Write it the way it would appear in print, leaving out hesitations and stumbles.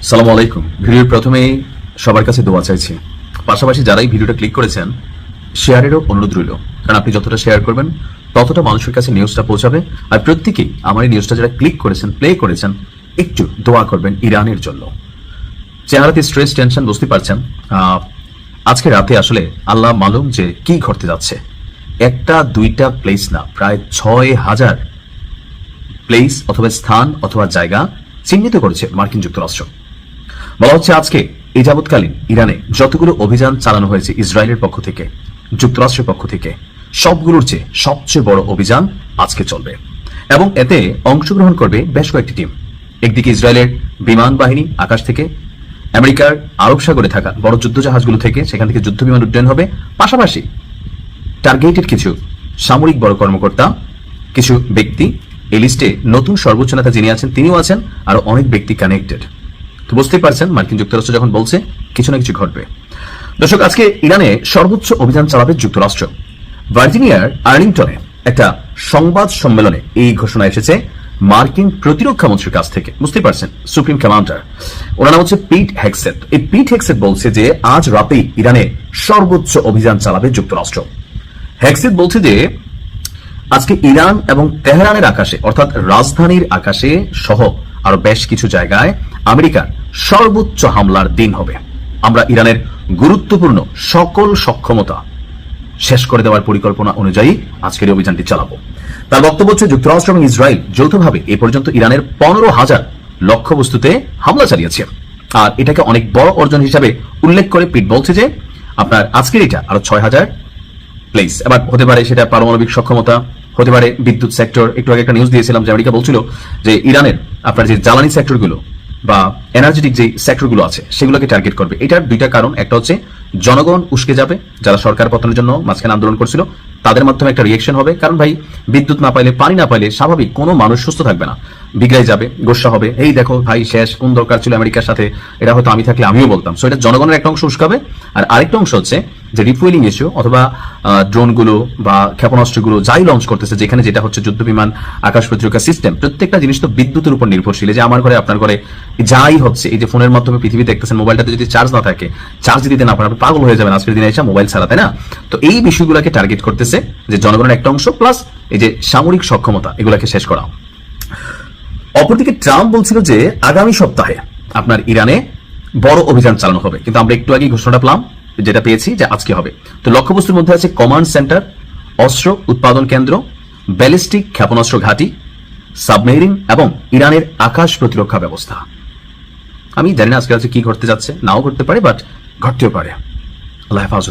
সালামু আলাইকুম। ভিডিওর প্রথমেই সবার কাছে দোয়া চাইছি, পাশাপাশি যারা এই ভিডিওটা ক্লিক করেছেন শেয়ারেরও অনুরোধ রইল, কারণ আপনি যতটা শেয়ার করবেন ততটা মানুষের কাছে নিউজটা পৌঁছাবে। আর প্রত্যেকেই আমার এই নিউজটা যারা ক্লিক করেছেন, প্লে করেছেন, একটু দোয়া করবেন ইরানের জন্য। চেহারাতে স্ট্রেস, টেনশন বুঝতে পারছেন। আজকে রাতে আসলে আল্লাহ মালুম যে কি ঘটতে যাচ্ছে। একটা দুইটা প্লেস না, প্রায় ৬,০০০ প্লেস অথবা স্থান অথবা জায়গা চিহ্নিত করেছে মার্কিন যুক্তরাষ্ট্র। বলা হচ্ছে আজকে এই যাবৎকালীন ইরানে যতগুলো অভিযান চালানো হয়েছে ইসরায়েলের পক্ষ থেকে, যুক্তরাষ্ট্রের পক্ষ থেকে, সবগুলোর চেয়ে সবচেয়ে বড় অভিযান আজকে চলবে এবং এতে অংশগ্রহণ করবে বেশ কয়েকটি টিম। একদিকে ইসরায়েলের বিমান বাহিনী আকাশ থেকে, আমেরিকার আরব সাগরে থাকা বড় যুদ্ধজাহাজগুলো থেকে, সেখান থেকে যুদ্ধ বিমান উড্ডয়ন হবে। পাশাপাশি টার্গেটেড কিছু সামরিক বড় কর্মকর্তা, কিছু ব্যক্তি, এই লিস্টে নতুন সর্বোচ্চ নেতা যিনি আছেন তিনিও আছেন, আরো অনেক ব্যক্তি কানেক্টেড। তো বুঝতেই পারছেন মার্কিন যুক্তরাষ্ট্র যখন বলছে কিছু না কিছু ঘটবে। দর্শক, আজকে ইরানে সর্বোচ্চ অভিযান চালাবে যুক্তরাষ্ট্র। ভার্জিনিয়ার আর্লিংটনে একটা সংবাদ সম্মেলনে এই ঘোষণা এসেছে মার্কিন প্রতিরক্ষা মন্ত্রীর কাছ থেকে। বুঝতেই পারছেন, সুপ্রিম কমান্ডার, ওনার নাম হচ্ছে পিট হেগসেট। এই পিট হেগসেট বলছে যে আজ রাতেই ইরানে সর্বোচ্চ অভিযান চালাবে যুক্তরাষ্ট্র। হেগসেট বলছে যে আজকে ইরান এবং তেহরানের আকাশে, অর্থাৎ রাজধানীর আকাশে সহ আরো বেশ কিছু জায়গায় আমেরিকার সর্বোচ্চ হামলার দিন হবে। আমরা ইরানের গুরুত্বপূর্ণ সকল সক্ষমতা শেষ করে দেওয়ার পরিকল্পনা অনুযায়ী আজকের অভিযানটি চালাবো। তার বক্তব্য হচ্ছে যুক্তরাষ্ট্র এবং ইসরায়েল যৌথভাবে এ পর্যন্ত ইরানের 15,000 লক্ষ্যবস্তুতে হামলা চালিয়েছে। আর এটাকে অনেক বড় অর্জন হিসাবে উল্লেখ করে পিট বলছে যে আপনার আজকের এটা আরো 6,000 প্লেস। এবার হতে পারে সেটা পারমাণবিক সক্ষমতা, হতে পারে বিদ্যুৎ সেক্টর। একটু আগে একটা নিউজ দিয়েছিলাম যে আমেরিকা বলছিল যে ইরানের আপনার যে জ্বালানি সেক্টরগুলো বা এনার্জেটিক যে সেক্টরগুলো আছে সেগুলোকে টার্গেট করবে। এটার দুইটা কারণ, একটা হচ্ছে জনগণ উস্কে যাবে, যারা সরকার পতনের জন্য মাঝখানে আন্দোলন করছিল তাদের মাধ্যমে একটা রিয়েকশন হবে। কারণ ভাই, বিদ্যুৎ না পাইলে, পানি না পাইলে স্বাভাবিক কোনো মানুষ সুস্থ থাকবে না, বিগড়াই যাবে, গোসা হবে, এই দেখো ভাই শেষ, কোন দরকার ছিল আমেরিকার সাথে, এটা হয়তো আমি থাকলে আমিও বলতাম। সো এটা জনগণের একটা অংশ উস্কাবে। আর আরেকটা অংশ হচ্ছে যে রিফুয়েলিং ইস্যু অথবা ড্রোনগুলো বা ক্ষেপণাস্ত্রগুলো যাই লঞ্চ করতেছে, যেখানে যেটা হচ্ছে যুদ্ধ বিমান, আকাশ প্রতিরক্ষা সিস্টেম, প্রত্যেকটা জিনিস তো বিদ্যুতের উপর নির্ভরশীল। যে আমার ঘরে, আপনার ঘরে যাই হচ্ছে, এই যে ফোনের মাধ্যমে পৃথিবী দেখতেছেন, মোবাইলটাতে যদি চার্জ না থাকে, চার্জ দিতে না পারেন, আপনি পাগল হয়ে যাবেন আজকের দিনে এসে মোবাইল ছাড়া, তাই না? তো এই বিষয়গুলোকে টার্গেট করতেছে যে জনগণের একটা অংশ, প্লাস এই যে সামরিক সক্ষমতা, এগুলাকে শেষ করা। অপরদিকে ট্রাম্প বলছিল যে আগামী সপ্তাহে আপনার ইরানে বড় অভিযান চালানো হবে, কিন্তু আমরা একটু আগে ঘোষণাটা পেলাম, যেটা পেয়েছি যে আজকে হবে। তো লক্ষ্যবস্তুর মধ্যে আছে কমান্ড সেন্টার, অস্ত্র উৎপাদন কেন্দ্র, ব্যালিস্টিক ক্ষেপণাস্ত্র ঘাঁটি, সাবমেরিন এবং ইরানের আকাশ প্রতিরক্ষা ব্যবস্থা। আমি জানি না আজকে কি ঘটতে যাচ্ছে, নাও ঘটতে পারে, বাট ঘটতেও পারে। আল্লাহ হেফাজত।